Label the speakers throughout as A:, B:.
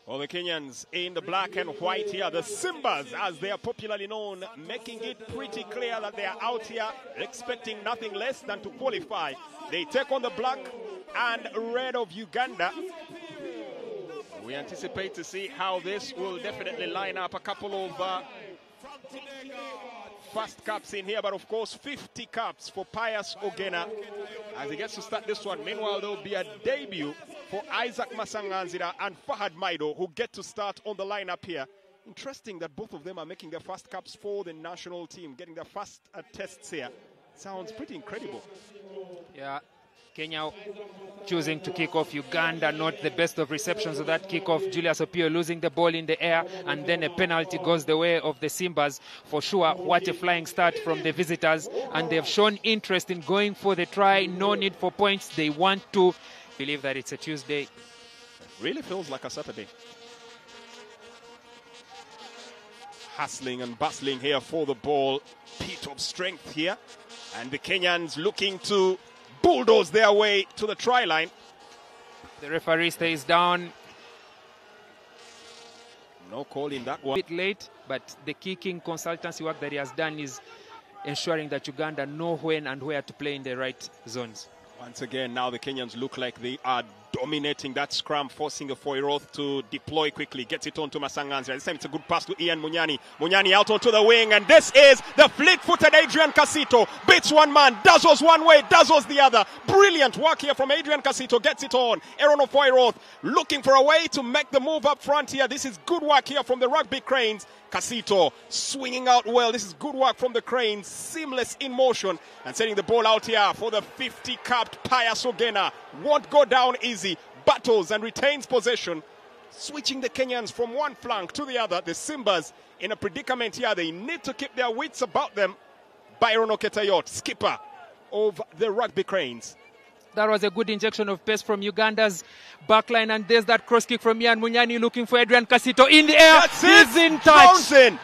A: Well, the Kenyans in the black and white here, the Simbas as they are popularly known, making it pretty clear that they are out here expecting nothing less than to qualify. They take on the black and red of Uganda. We anticipate to see how this will definitely line up. A couple of first caps in here, but of course 50 caps for Pius Ogena as he gets to start this one. Meanwhile, there will be a debut for Isaac Masanganzira and Fahad Maido, who get to start on the lineup here. Interesting that both of them are making their first caps for the national team, getting their first tests here. Sounds pretty incredible.
B: Yeah, Kenya choosing to kick off. Uganda not the best of receptions of that kickoff. Julius Opio losing the ball in the air, and then a penalty goes the way of the Simbas. For sure, what a flying start from the visitors, and they've shown interest in going for the try. No need for points. They want to believe that it's a Tuesday.
A: Really feels like a Saturday. Hustling and bustling here for the ball. Pit of strength here. And the Kenyans looking to bulldoze their way to the try line.
B: The referee stays down.
A: No call in that one.
B: A bit late, but the kicking consultancy work that he has done is ensuring that Uganda know when and where to play in the right zones.
A: Once again, now the Kenyans look like they are dominating that scrum, forcing a Foyroth to deploy quickly. Gets it on to Masanganzira. This time it's a good pass to Ian Munyani. Munyani out onto the wing, and this is the fleet-footed Adrian Casito. Beats one man, dazzles one way, dazzles the other. Brilliant work here from Adrian Casito. Gets it on. Aaron Foyroth looking for a way to make the move up front here. This is good work here from the Rugby Cranes. Casito swinging out well. This is good work from the Cranes. Seamless in motion and sending the ball out here for the 50-capped Pius Ogena. Won't go down easy. Battles and retains possession. Switching the Kenyans from one flank to the other. The Simbas in a predicament here. They need to keep their wits about them. Byron Oketayot, skipper of the Rugby Cranes.
B: That was a good injection of pace from Uganda's backline, and there's that cross kick from Ian Munyani looking for Adrian Casito in the air.
A: That's
B: He's
A: it.
B: in touch.
A: Bouncing.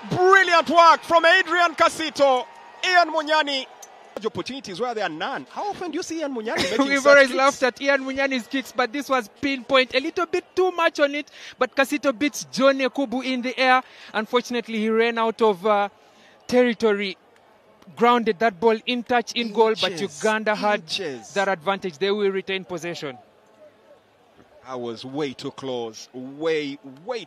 A: Brilliant work from Adrian Casito. Ian Munyani. Opportunities where there are none. How often do you see Ian Munyani making
B: We've
A: such
B: always
A: kicks?
B: laughed at Ian Munyani's kicks, but this was pinpoint. A little bit too much on it, but Casito beats John Ekubu in the air. Unfortunately, he ran out of territory. Grounded that ball in touch in goal, but Uganda had that advantage. They will retain possession.
A: I was way too close, way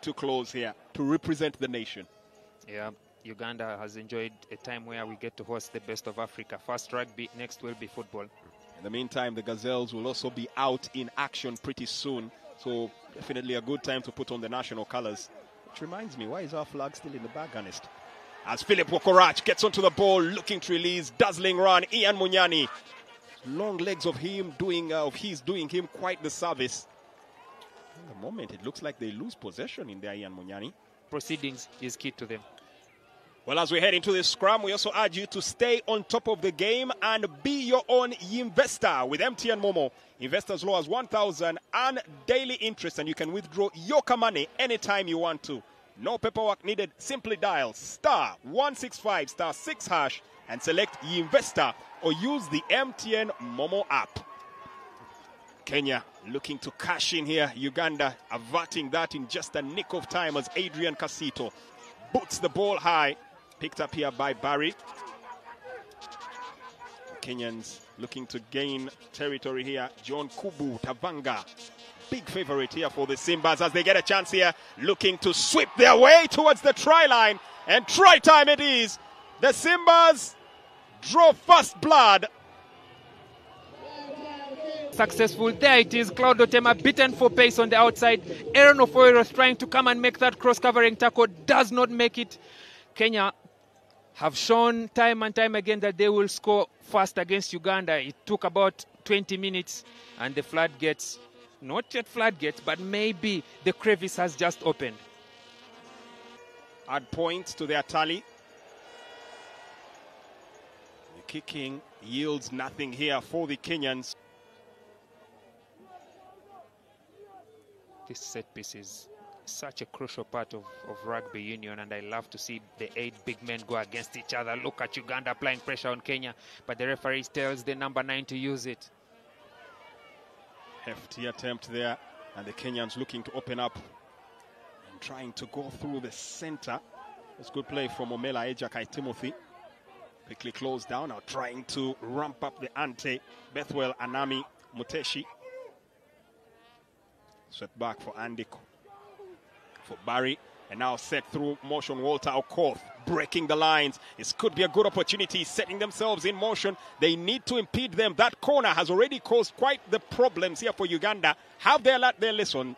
A: too close here to represent the nation.
B: Yeah, Uganda has enjoyed a time where we get to host the best of Africa. First rugby, next will be football.
A: In the meantime, the Gazelles will also be out in action pretty soon, so definitely a good time to put on the national colors. Which reminds me, why is our flag still in the bag, Ernest? As Philip Wokorach gets onto the ball, looking to release, dazzling run. Ian Munyani, long legs of him doing him quite the service. At the moment, it looks like they lose possession in there, Ian Munyani.
B: Proceedings is key to them.
A: Well, as we head into this scrum, we also urge you to stay on top of the game and be your own investor with MTN Momo. Invest as low as 1,000 and daily interest, and you can withdraw your money anytime you want to. No paperwork needed. Simply dial *165 *6# and select Investor or use the MTN Momo app. Kenya looking to cash in here. Uganda averting that in just a nick of time as Adrian Casito boots the ball high. Picked up here by Barry. Kenyans looking to gain territory here. John Kubu Tavanga. Big favorite here for the Simbas as they get a chance here, looking to sweep their way towards the try line. And try time it is. The Simbas draw first blood.
B: Successful. There it is. Cloud Otema beaten for pace on the outside. Aaron Ofoiros trying to come and make that cross-covering tackle. Does not make it. Kenya have shown time and time again that they will score fast against Uganda. It took about 20 minutes and the floodgates, not yet floodgates, but maybe the crevice has just opened.
A: Add points to their tally. The kicking yields nothing here for the Kenyans.
B: This set piece is such a crucial part of rugby union, and I love to see the 8 big men go against each other. Look at Uganda applying pressure on Kenya, but the referee tells the number 9 to use it.
A: Hefty attempt there And the Kenyans looking to open up and trying to go through the center. It's good play from Omela Ejakai Timothy. Quickly closed down, now trying to ramp up the ante. Bethwell Anami Muteshi. Swept back for Andy, for Barry. And now set through motion, Walter Okoth breaking the lines. This could be a good opportunity, setting themselves in motion. They need to impede them. That corner has already caused quite the problems here for Uganda. Have they learned their lesson?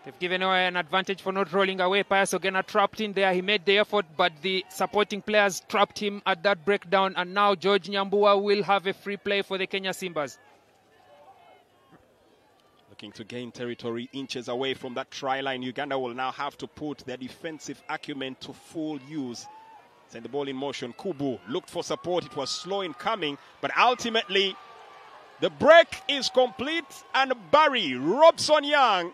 B: They've given away an advantage for not rolling away. Pius Ogena trapped in there. He made the effort, but the supporting players trapped him at that breakdown. And now George Nyambua will have a free play for the Kenya Simbas.
A: Looking to gain territory inches away from that try line. Uganda will now have to put their defensive acumen to full use. Send the ball in motion. Kubu looked for support. It was slow in coming, but ultimately the break is complete, and Barry Robson Young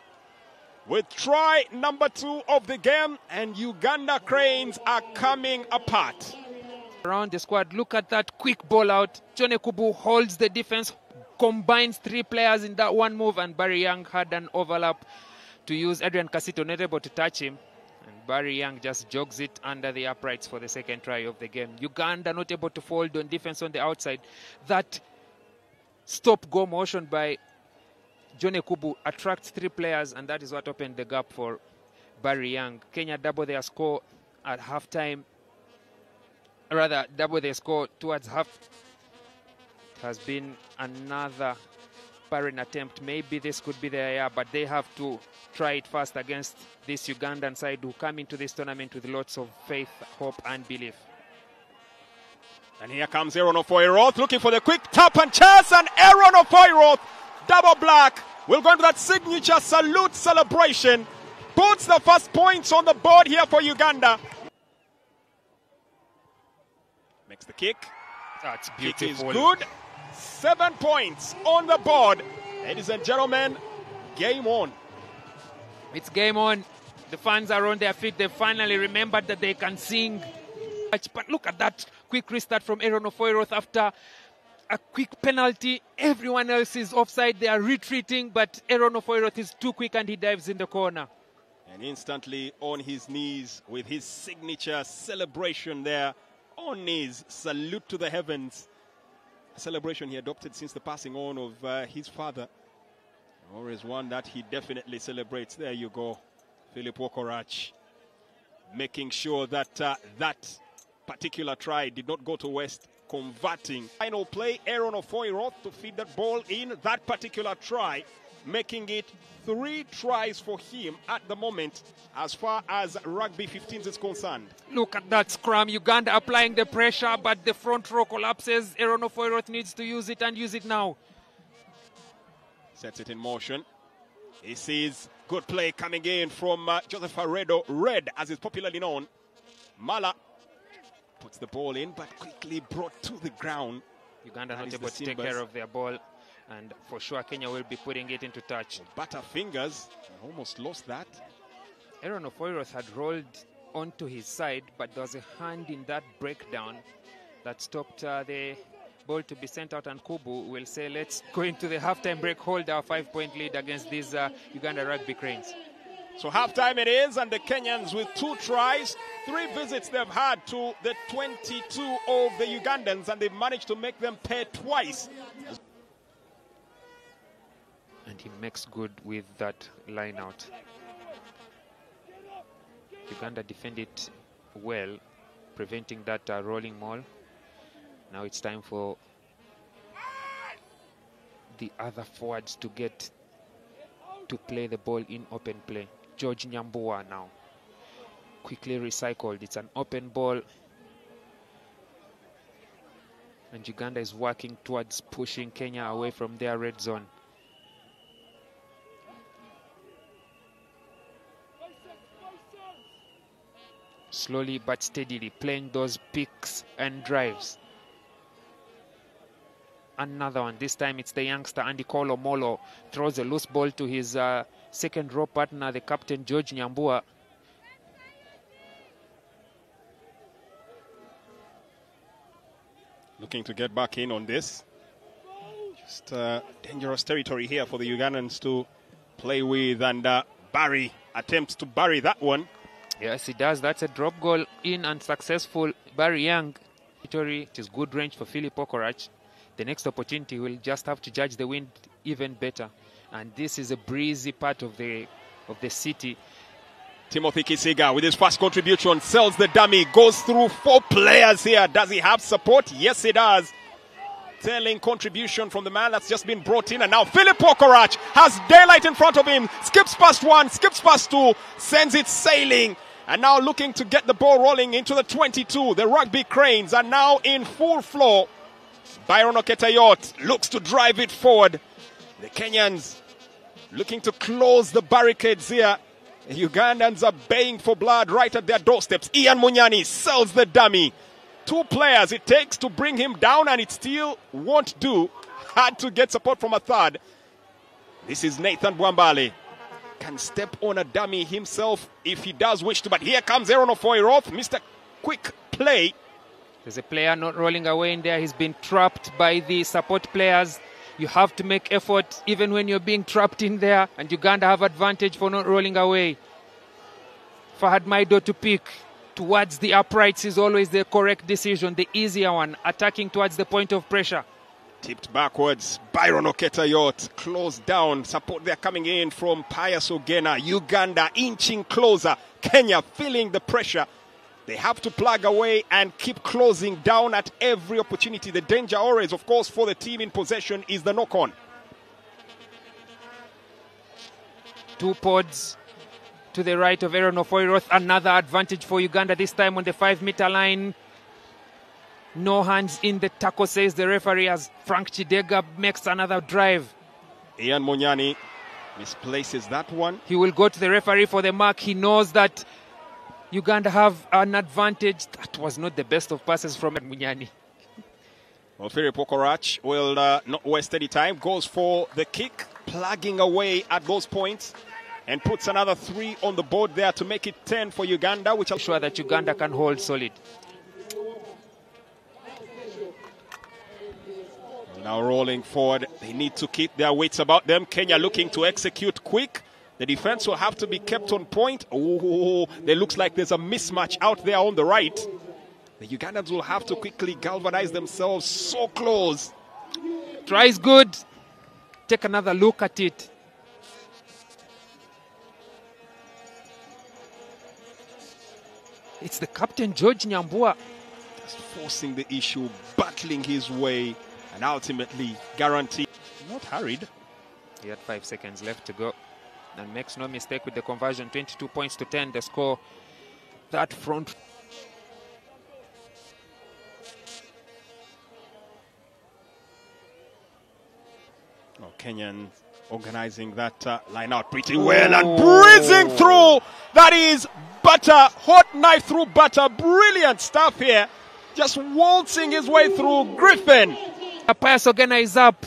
A: with try number 2 of the game, and Uganda Cranes are coming apart.
B: Around the squad, look at that quick ball out. John Kubu holds the defense, combines 3 players in that one move, and Barry Young had an overlap to use. Adrian Casito not able to touch him, and Barry Young just jogs it under the uprights for the second try of the game. Uganda not able to fold on defense on the outside. That stop-go motion by John Kubu attracts 3 players, and that is what opened the gap for Barry Young. Kenya double their score at halftime, rather double their score towards half. Has been another barren attempt. Maybe this could be their year, but they have to try it first against this Ugandan side who come into this tournament with lots of faith, hope, and belief.
A: And here comes Aaron Ofoyroth looking for the quick tap and chance, and Aaron Ofoyroth, double black, will go into that signature salute celebration. Puts the first points on the board here for Uganda. Makes the kick.
B: That's beautiful.
A: Kick is good. 7 points on the board. Ladies and gentlemen, game on.
B: It's game on. The fans are on their feet. They finally remembered that they can sing. But look at that quick restart from Aaron Ofoyroth after a quick penalty. Everyone else is offside. They are retreating, but Aaron Ofoyroth is too quick and he dives in the corner.
A: And instantly on his knees with his signature celebration there. On knees, salute to the heavens. A celebration he adopted since the passing on of his father. Always one that he definitely celebrates. There you go, Philip Wokorach, making sure that that particular try did not go to waste, converting. Final play, Aaron Ofoyroth to feed that ball in. That particular try, making it 3 tries for him at the moment as far as Rugby 15s is concerned.
B: Look at that scrum. Uganda applying the pressure, but the front row collapses. Aaron Ofoyroth needs to use it and use it now.
A: Sets it in motion. He sees good play coming in from Joseph Aredo, Red as is popularly known. Mala puts the ball in, but quickly brought to the ground.
B: Uganda not able to take care of their ball. And for sure, Kenya will be putting it into touch.
A: Butterfingers almost lost that.
B: Aaron Ofoyroth had rolled onto his side, but there was a hand in that breakdown that stopped the ball to be sent out. And Kubu will say, let's go into the halftime break, hold our 5-point lead against these Uganda Rugby Cranes.
A: So halftime it is, and the Kenyans with 2 tries, 3 visits they've had to the 22 of the Ugandans, and they've managed to make them pay twice.
B: And he makes good with that line out. Uganda defended well, preventing that rolling maul. Now it's time for the other forwards to get to play the ball in open play. George Nyambua now. Quickly recycled. It's an open ball. And Uganda is working towards pushing Kenya away from their red zone. Slowly but steadily playing those picks and drives. Another one. This time it's the youngster Andy Kolo Molo. Throws a loose ball to his second row partner, the captain George Nyambua.
A: Looking to get back in on this. Just dangerous territory here for the Ugandans to play with, and Barry attempts to bury that one.
B: Yes, he does. That's a drop goal in and successful. Barry Young. It is good range for Philip Okorach. The next opportunity will just have to judge the wind even better. And this is a breezy part of the city.
A: Timothy Kisiga with his first contribution sells the dummy, goes through 4 players here. Does he have support? Yes, he does. Telling contribution from the man that's just been brought in, and now Philip Okorach has daylight in front of him. Skips past 1, skips past 2, sends it sailing. And now looking to get the ball rolling into the 22. The Rugby Cranes are now in full flow. Byron Oketayot looks to drive it forward. The Kenyans looking to close the barricades here. The Ugandans are baying for blood right at their doorsteps. Ian Munyani sells the dummy. 2 players it takes to bring him down, and it still won't do. Had to get support from a third. This is Nathan Bwambale. Can step on a dummy himself if he does wish to, but here comes Aaron Ofoiroth, Mr. Quick Play.
B: There's a player not rolling away in there. He's been trapped by the support players. You have to make effort even when you're being trapped in there, and Uganda have advantage for not rolling away. Fahad Maido to pick towards the uprights is always the correct decision, the easier one, attacking towards the point of pressure.
A: Tipped backwards, Byron Oketayot closed down. Support there coming in from Pius Ogena. Uganda inching closer. Kenya feeling the pressure. They have to plug away and keep closing down at every opportunity. The danger always, of course, for the team in possession is the knock-on.
B: 2 pods to the right of Aaron Ofoiroth. Another advantage for Uganda, this time on the 5-meter line. No hands in the tackle, says the referee, as Frank Chidega makes another drive.
A: Ian Munyani misplaces that one.
B: He will go to the referee for the mark. He knows that Uganda have an advantage. That was not the best of passes from Munyani.
A: Well, Philip Okorach will not waste any time. Goes for the kick, plugging away at those points, and puts another 3 on the board there to make it 10 for Uganda, which I'm
B: sure that Uganda can hold solid.
A: Now rolling forward, they need to keep their wits about them. Kenya looking to execute quick. The defense will have to be kept on point. Oh, there looks like there's a mismatch out there on the right. The Ugandans will have to quickly galvanize themselves. So close.
B: Tries good. Take another look at it. It's the captain, George Nyambua.
A: Just forcing the issue, battling his way, and ultimately guaranteed. Not hurried.
B: He had 5 seconds left to go. And makes no mistake with the conversion. 22 points to 10, the score. That front.
A: Oh, Kenyan organizing that line out pretty well and breezing through. That is butter, hot knife through butter. Brilliant stuff here. Just waltzing his way through. Griffin.
B: Pius Ogena is up.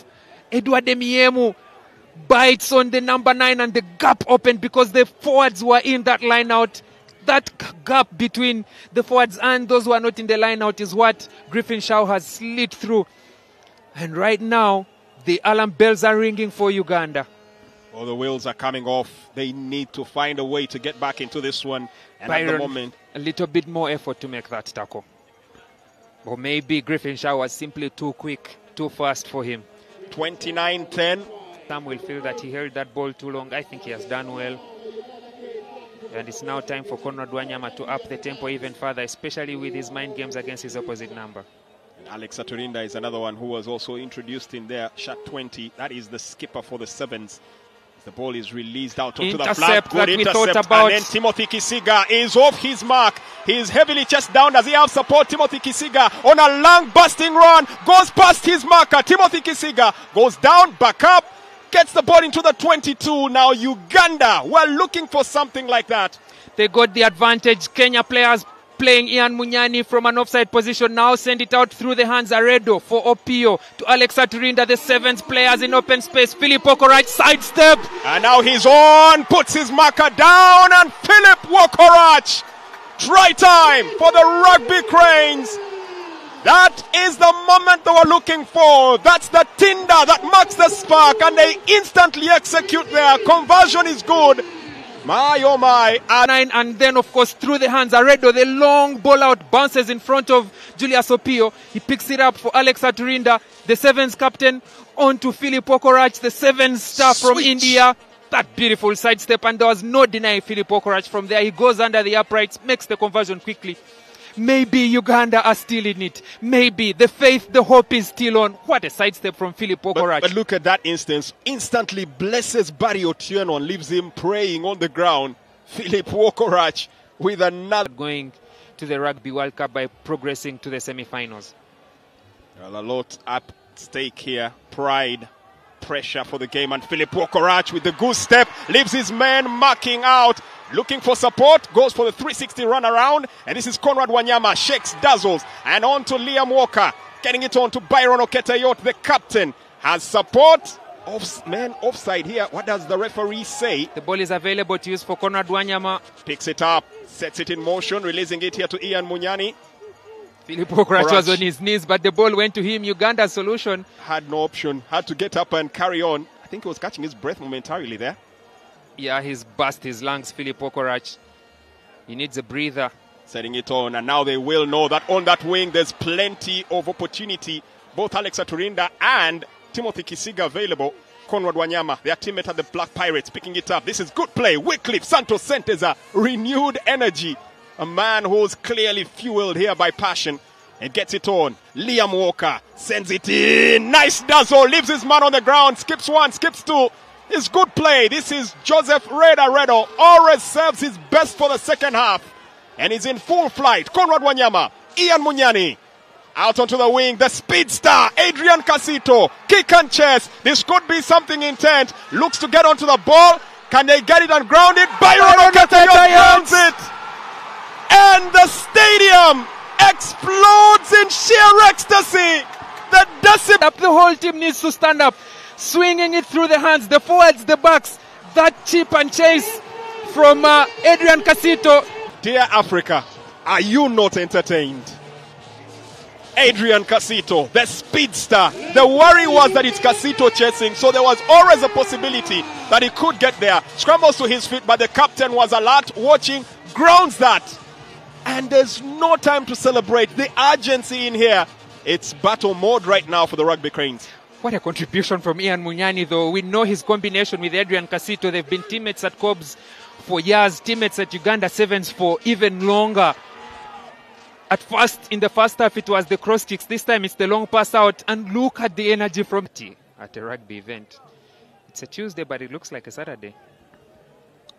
B: Edward Emiemu bites on the number 9, and the gap opened because the forwards were in that line out. That gap between the forwards and those who are not in the line out is what Griffin Shaw has slid through. And right now, the alarm bells are ringing for Uganda.
A: Well, the wheels are coming off. They need to find a way to get back into this one. And
B: Byron,
A: at the moment,
B: a little bit more effort to make that tackle. Or maybe Griffin Shaw was simply too quick, too fast for him.
A: 29-10.
B: Some will feel that he held that ball too long. I think he has done well. And it's now time for Conrad Wanyama to up the tempo even further, especially with his mind games against his opposite number.
A: And Alex Saturinda is another one who was also introduced in there. Shot 20. That is the skipper for the Sevens. The ball is released out onto the flat. Good intercept. And then Timothy Kisiga is off his mark. He's heavily chest down. Does he have support? Timothy Kisiga on a long busting run. Goes past his marker. Timothy Kisiga goes down, back up. Gets the ball into the 22. Now Uganda, we're looking for something like that.
B: They got the advantage. Kenya players playing Ian Munyani from an offside position. Now send it out through the hands. Aredo for Opio to Alex Saturinda. The Sevens players in open space. Philip Okorach sidestep.
A: And now he's on. Puts his marker down. And Philip Okorach. Try time for the Rugby Cranes. That is the moment they were looking for. That's the tinder that marks the spark, and they instantly execute there. Conversion is good. My, oh my.
B: And then, of course, through the hands, Aredo, the long ball out bounces in front of Julius Opio. He picks it up for Alex Aturinda, the sevens captain, on to Philip Okorach, the sevens star from India. That beautiful sidestep, and there was no denying Philip Okorach from there. He goes under the uprights, makes the conversion quickly. Maybe Uganda are still in it. Maybe the faith, the hope is still on. What a sidestep from Philip Okorach.
A: But look at that instance. Instantly blesses Barry Otieno and leaves him praying on the ground. Philip Okorach with another.
B: Going to the Rugby World Cup by progressing to the semi-finals.
A: Well, a lot at stake here. Pride, pressure for the game. And Philip Okorach with the good step leaves his men marking out. Looking for support, goes for the 360 run around, and this is Conrad Wanyama, shakes, dazzles, and on to Liam Walker, getting it on to Byron Oketayot, the captain, has support, offside here. What does the referee say?
B: The ball is available to use for Conrad Wanyama.
A: Picks it up, sets it in motion, releasing it here to Ian Munyani.
B: Philip Okorach was on his knees, but the ball went to him. Uganda's solution.
A: Had no option, had to get up and carry on. I think he was catching his breath momentarily there.
B: Yeah, he's burst his lungs, Philip Okorach. He needs a breather.
A: Setting it on, and now they will know that on that wing there's plenty of opportunity. Both Alex Aturinda and Timothy Kisiga available. Conrad Wanyama, their teammate at the Black Pirates, picking it up. This is good play. Wycliffe Santos Senteza, renewed energy. A man who's clearly fueled here by passion. And gets it on. Liam Walker sends it in. Nice dazzle, leaves his man on the ground. Skips one, skips two. It's good play. This is Joseph Redo. Always serves his best for the second half. And he's in full flight. Conrad Wanyama, Ian Munyani. Out onto the wing, the speedster, Adrian Casito. Kick and chase. This could be something intent. Looks to get onto the ball. Can they get it and ground it? Byron Oketayot grounds it. And the stadium explodes in sheer ecstasy. The decibel.
B: The whole team needs to stand up. Swinging it through the hands, the forwards, the backs. That chip and chase from Adrian Casito.
A: Dear Africa, are you not entertained? Adrian Casito, the speedster. The worry was that it's Casito chasing, so there was always a possibility that he could get there. Scrambles to his feet, but the captain was alert, watching, grounds that. And there's no time to celebrate. The urgency in here. It's battle mode right now for the Rugby Cranes.
B: What a contribution from Ian Munyani, though. We know his combination with Adrian Casito. They've been teammates at Cobs for years, teammates at Uganda Sevens for even longer. At first, in the first half, it was the cross kicks. This time, it's the long pass out. And look at the energy from at a rugby event. It's a Tuesday, but it looks like a Saturday.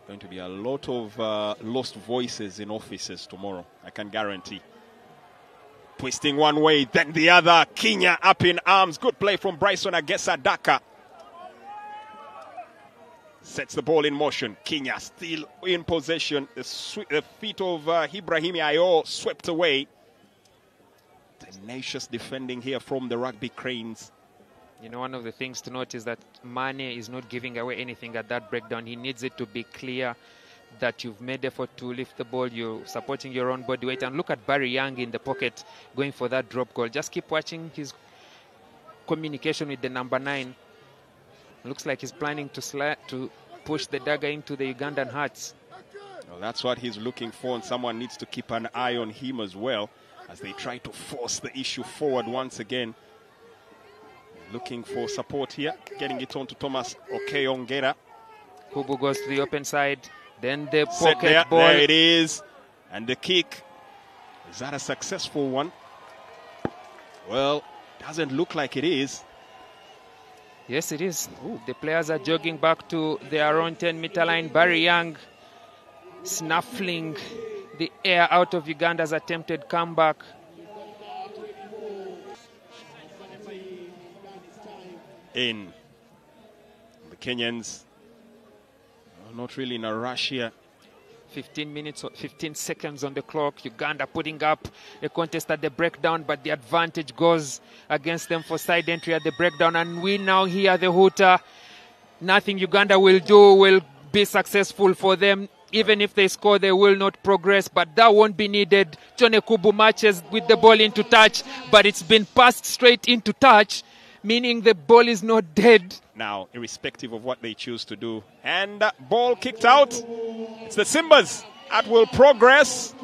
A: Going to be a lot of lost voices in offices tomorrow, I can guarantee. Twisting one way, then the other. Kenya up in arms. Good play from Bryson Agesa Daka. Sets the ball in motion. Kenya still in possession. The feet of Ibrahim Ayo swept away. Tenacious defending here from the Rugby Cranes.
B: You know, one of the things to note is that Mane is not giving away anything at that breakdown. He needs it to be clear that you've made effort to lift the ball, you're supporting your own body weight. And look at Barry Young in the pocket going for that drop goal. Just keep watching his communication with the number 9. Looks like he's planning to push the dagger into the Ugandan hearts.
A: Well, that's what he's looking for, and someone needs to keep an eye on him as well as they try to force the issue forward once again. Looking for support here, getting it on to Thomas Okeyongera.
B: Kubu goes to the open side. Then the pocket ball.
A: There it is. And the kick. Is that a successful one? Well, doesn't look like it is.
B: Yes, it is. Ooh. The players are jogging back to their own 10-meter line. Barry Young snuffling the air out of Uganda's attempted comeback.
A: In. The Kenyans not really in a rush here.
B: 15 seconds on the clock. Uganda putting up a contest at the breakdown, but the advantage goes against them for side entry at the breakdown. And we now hear the hooter. Nothing Uganda will do will be successful for them. even if they score, they will not progress. But that won't be needed. John Ekubu marches with the ball into touch, but it's been passed straight into touch, meaning the ball is not dead.
A: Now, irrespective of what they choose to do. And ball kicked out. It's the Simbas that will progress.